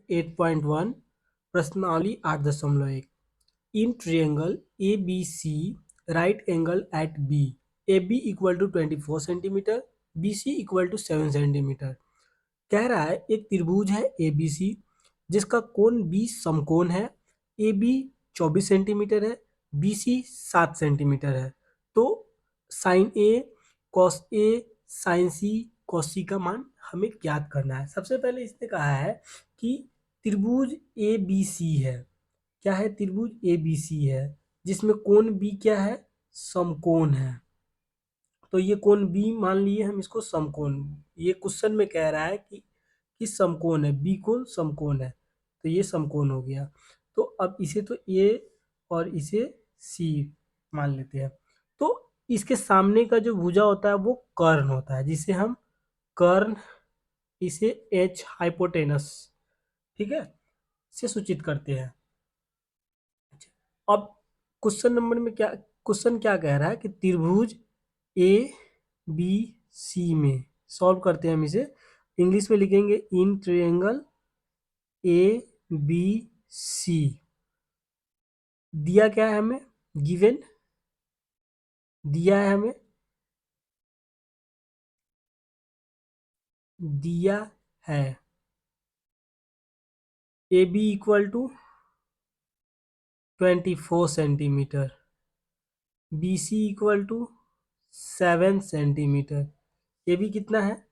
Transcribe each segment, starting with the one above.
8.1 प्रश्नावली 8.1 in triangle A B C right angle at B A B equal to 24 centimetre B C equal to 7 centimetre. कह रहा है एक त्रिभुज है ए बी सी जिसका कोण बी समकोण है। ए बी 24 सेंटीमीटर है, बी सी 7 सेंटीमीटर है। तो sine A cos A sign C cos सी का मान हमें ज्ञात करना है। सबसे पहले इसने कहा है कि त्रिभुज ए बी सी है। क्या है? त्रिभुज ए बी सी है जिसमें कोण बी क्या है? समकोण है। तो ये कोण बी मान लिए हम इसको समकोण। ये क्वेश्चन में कह रहा है कि समकोण है, बी कोण समकोण है, तो ये समकोण हो गया। तो अब इसे तो ए और इसे सी मान लेते हैं। तो इसके सामने का जो भुजा होता है वो कर्ण होता है, जिसे हम कर्ण इसे एच हाइपोटेनस, ठीक है, से सूचित करते हैं। अब क्वेश्चन नंबर में क्वेश्चन क्या कह रहा है कि त्रिभुज ए बी सी में सॉल्व करते हैं हम इसे। इंग्लिश में लिखेंगे इन ट्रायंगल ए बी सी। दिया क्या है हमें? गिवन दिया है हमें, दिया है A B equal to 24 centimetre, B C equal to 7 centimetre. A B कितना है?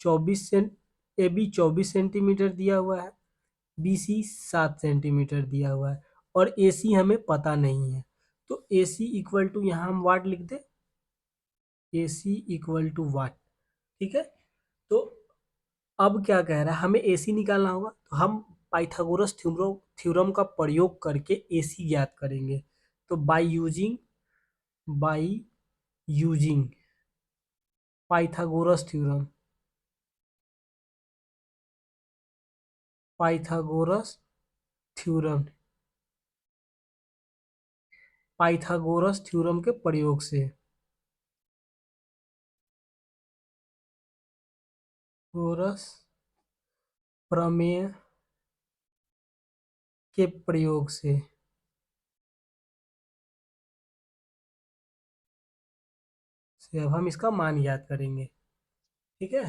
24 सेंट। ए बी 24 सेंटीमीटर दिया हुआ है, बी सी 7 सेंटीमीटर दिया हुआ है, और ए सी हमें पता नहीं है। तो ए सी इक्वल टू यहाँ हम वाट लिख दे, ए सी इक्वल टू वाट। ठीक है। तो अब क्या कह रहा है? हमें ए सी निकालना होगा, तो हम पाइथागोरस थ्योरम का प्रयोग करके ए सी ज्ञात करेंगे। तो by using Pythagoras theorem, Pythagoras theorem, Pythagoras theorem के प्रयोग से, गोरस प्रमेय के प्रयोग से अब हम इसका मान याद करेंगे। ठीक है।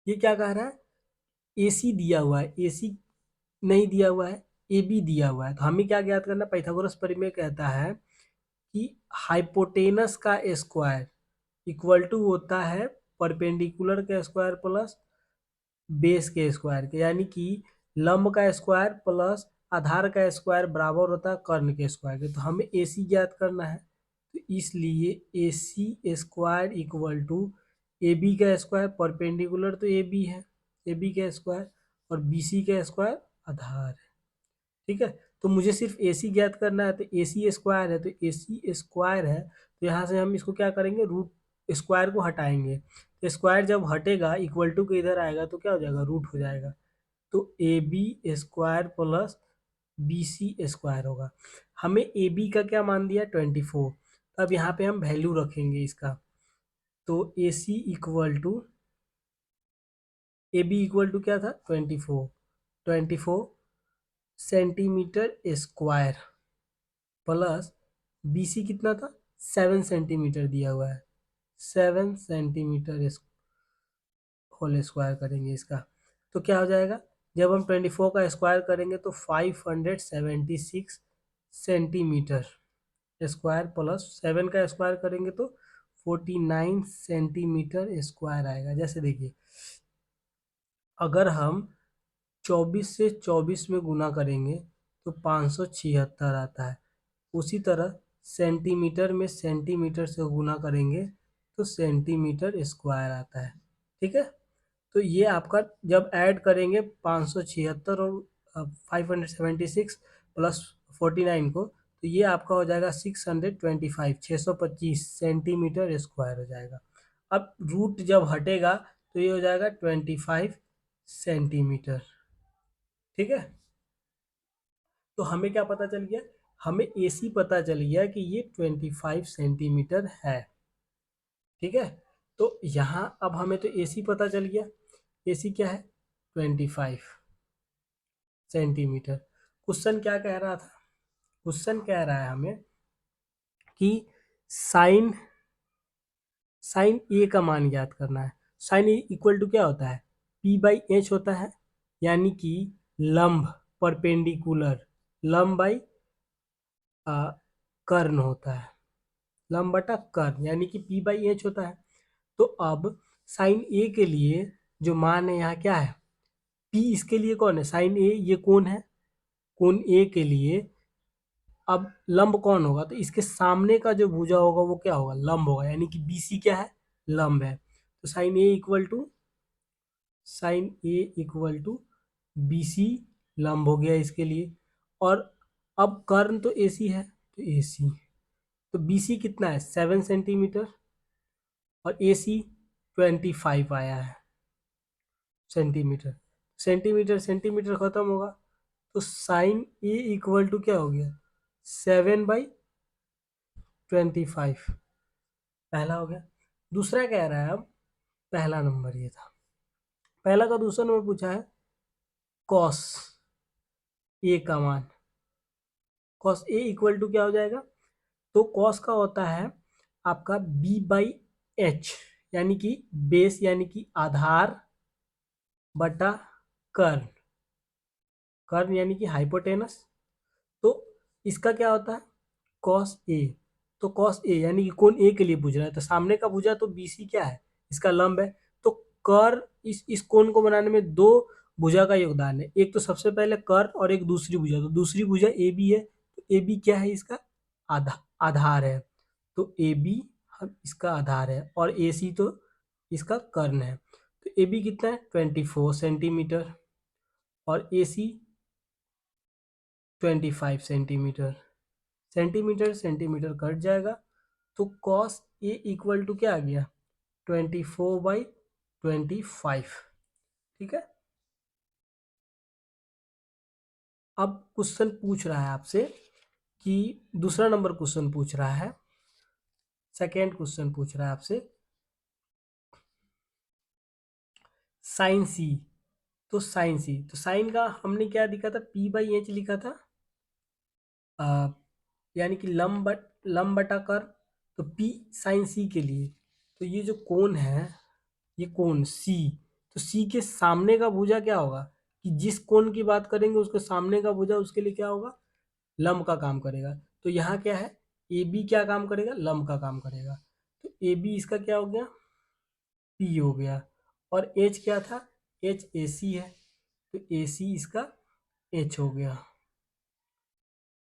ये क्या कह रहा है? एसी दिया हुआ है, एसी नहीं दिया हुआ है, ए बी दिया हुआ है। तो हमें क्या ज्ञात करना? पाइथागोरस प्रमेय कहता है कि हाइपोटेनस का स्क्वायर इक्वल टू होता है परपेंडिकुलर का स्क्वायर प्लस बेस के स्क्वायर के, यानी कि लंब का स्क्वायर प्लस आधार का स्क्वायर बराबर होता है कर्ण के स्क्वायर के। तो हमें ए सी ज्ञात करना है, तो इसलिए A C square equal to A B का स्क्वायर, परपेंडिकुलर तो ए बी है, ए बी का स्क्वायर, और बी सी का स्क्वायर आधार है। ठीक है। तो मुझे सिर्फ ए सी ज्ञात करना है, तो ए सी स्क्वायर है, तो ए सी स्क्वायर है, तो यहाँ से हम इसको क्या करेंगे? रूट स्क्वायर को हटाएंगे। तो स्क्वायर जब हटेगा इक्वल टू के इधर आएगा तो क्या हो जाएगा? रूट हो जाएगा। तो A B square plus B C square होगा। हमें ए बी का क्या मान दिया? 24। अब यहाँ पे हम वैल्यू रखेंगे इसका। तो ए सी इक्वल टू क्या था? 24 centimetre square plus B C कितना था? 7 सेंटीमीटर दिया हुआ है, 7 सेंटीमीटर होल स्क्वायर करेंगे इसका। तो क्या हो जाएगा? जब हम 24 का स्क्वायर करेंगे तो 576 सेंटीमीटर स्क्वायर प्लस 7 का स्क्वायर करेंगे तो 49 सेंटीमीटर स्क्वायर आएगा। जैसे देखिए, अगर हम 24 से 24 में गुना करेंगे तो 576 आता है। उसी तरह सेंटीमीटर में सेंटीमीटर से गुना करेंगे तो सेंटीमीटर स्क्वायर आता है। ठीक है। तो ये आपका जब ऐड करेंगे 576 और 576 प्लस 49 को, तो ये आपका हो जाएगा 625 625 सेंटीमीटर स्क्वायर हो जाएगा। अब रूट जब हटेगा तो ये हो जाएगा 25 सेंटीमीटर। ठीक है। तो हमें क्या पता चल गया? हमें एसी पता चल गया कि ये 25 सेंटीमीटर है। ठीक है। तो यहाँ अब हमें तो एसी पता चल गया। एसी क्या है? 25 सेंटीमीटर। क्वेश्चन क्या कह रहा था? क्वेश्चन कह रहा है हमें कि साइन साइन ए का मान ज्ञात करना है। साइन ए इक्वल टू क्या होता है? पी बाई एच होता है, यानी कि लंब परपेंडिकुलर, लंब बाई कर्ण होता है, लंब बटा कर्ण, यानी कि पी बाई एच होता है। तो अब साइन ए के लिए जो मान है यहाँ क्या है? पी इसके लिए कौन है? साइन ए ये कौन है? कोण ए के लिए अब लंब कौन होगा? तो इसके सामने का जो भुजा होगा वो क्या होगा? लंब होगा, यानी कि बीसी क्या है? लंब है। तो sine A equal to BC लंब हो गया इसके लिए। और अब कर्ण तो एसी है, तो एसी, तो बीसी कितना है? 7 सेंटीमीटर, और एसी 25 आया है सेंटीमीटर। सेंटीमीटर सेंटीमीटर खत्म होगा, तो साइन ए इक्वल टू क्या हो गया? 7/25। पहला हो गया। दूसरा कह रहा है, अब पहला नंबर ये था, पहला का दूसरा नंबर पूछा है कॉस ए का मान। कॉस ए इक्वल टू क्या हो जाएगा? तो कॉस का होता है आपका बी बाई एच, यानी कि बेस, यानी कि आधार बटा कर्ण, कर्ण यानी कि हाइपोटेनस। तो इसका क्या होता है? Cos A. तो कॉस ए यानी कि कोण ए के लिए पूछ रहा है, तो सामने का भुजा तो बीसी क्या है? इसका लंब है। तो कर इस कोण को बनाने में दो भुजा का योगदान है, एक तो सबसे पहले कर और एक दूसरी भुजा। तो दूसरी भुजा ए बी है, तो ए बी क्या है? इसका आधार है। तो ए बी हम इसका आधार है, और ए सी तो इसका कर्ण है। तो ए बी कितना है? 24 सेंटीमीटर, और ए सी 25 सेंटीमीटर। सेंटीमीटर सेंटीमीटर कट जाएगा, तो कॉस ए इक्वल टू क्या आ गया? 24/25। ठीक है। अब क्वेश्चन पूछ रहा है आपसे कि दूसरा नंबर क्वेश्चन पूछ रहा है, सेकेंड क्वेश्चन पूछ रहा है आपसे साइन सी। तो साइन सी, तो साइन का हमने क्या लिखा था? पी बाई एच लिखा था, यानी कि लंब बटा कर। तो पी साइन सी के लिए, तो ये जो कोण है, ये कोण सी, तो सी के सामने का भुजा क्या होगा? कि जिस कोण की बात करेंगे उसके सामने का भुजा उसके लिए क्या होगा? लंब का काम करेगा। तो यहाँ क्या है? ए बी क्या काम करेगा? लंब का काम करेगा। तो ए बी इसका क्या हो गया? पी हो गया। और एच क्या था? एच ए सी है, तो ए सी इसका एच हो गया।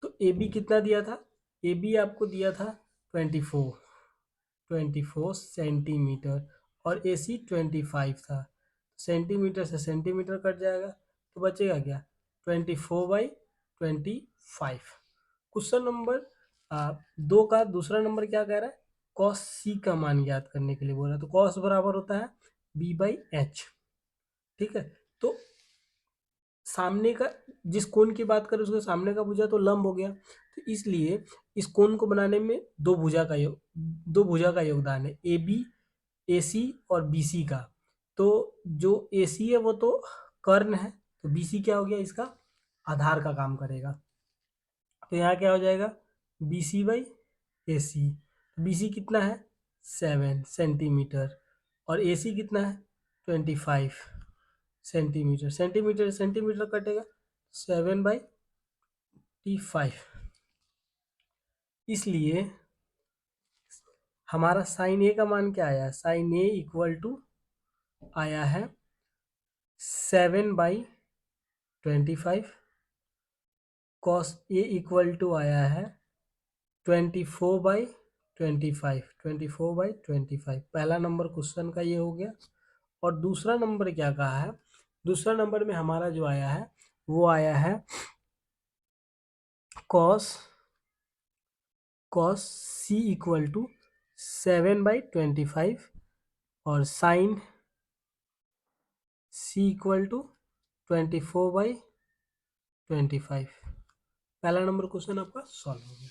तो ए बी कितना दिया था? ए बी आपको दिया था 24 सेंटीमीटर, और ए सी 25 था। सेंटीमीटर से सेंटीमीटर कट जाएगा, तो बचेगा क्या? 24/25। क्वेश्चन नंबर 2 का दूसरा नंबर क्या कह रहा है? कॉस सी का मान ज्ञात करने के लिए बोल रहा है। तो कॉस बराबर होता है बी बाई एच। ठीक है। तो सामने का, जिस कोण की बात करें उसके सामने का भुजा तो लंब हो गया, तो इसलिए इस कोण को बनाने में दो भुजा का योगदान है, ए बी, ए सी और बी सी का। तो जो ए सी है वो तो कर्ण है, तो बी सी क्या हो गया? इसका आधार का काम करेगा। तो यहाँ क्या हो जाएगा? B C by A C. B C कितना है? 7 सेंटीमीटर, और ए सी कितना है? 25 सेंटीमीटर। सेंटीमीटर सेंटीमीटर कटेगा, 7/25। इसलिए हमारा साइन ए का मान क्या आया? साइन ए इक्वल टू आया है 7/25। कॉस ए इक्वल टू आया है 24/25। पहला नंबर क्वेश्चन का ये हो गया। और दूसरा नंबर क्या कहा है? दूसरा नंबर में हमारा जो आया है वो आया है cos cos C equal to 7/25, और साइन सी इक्वल टू 24/25। पहला नंबर क्वेश्चन आपका सॉल्व हो गया।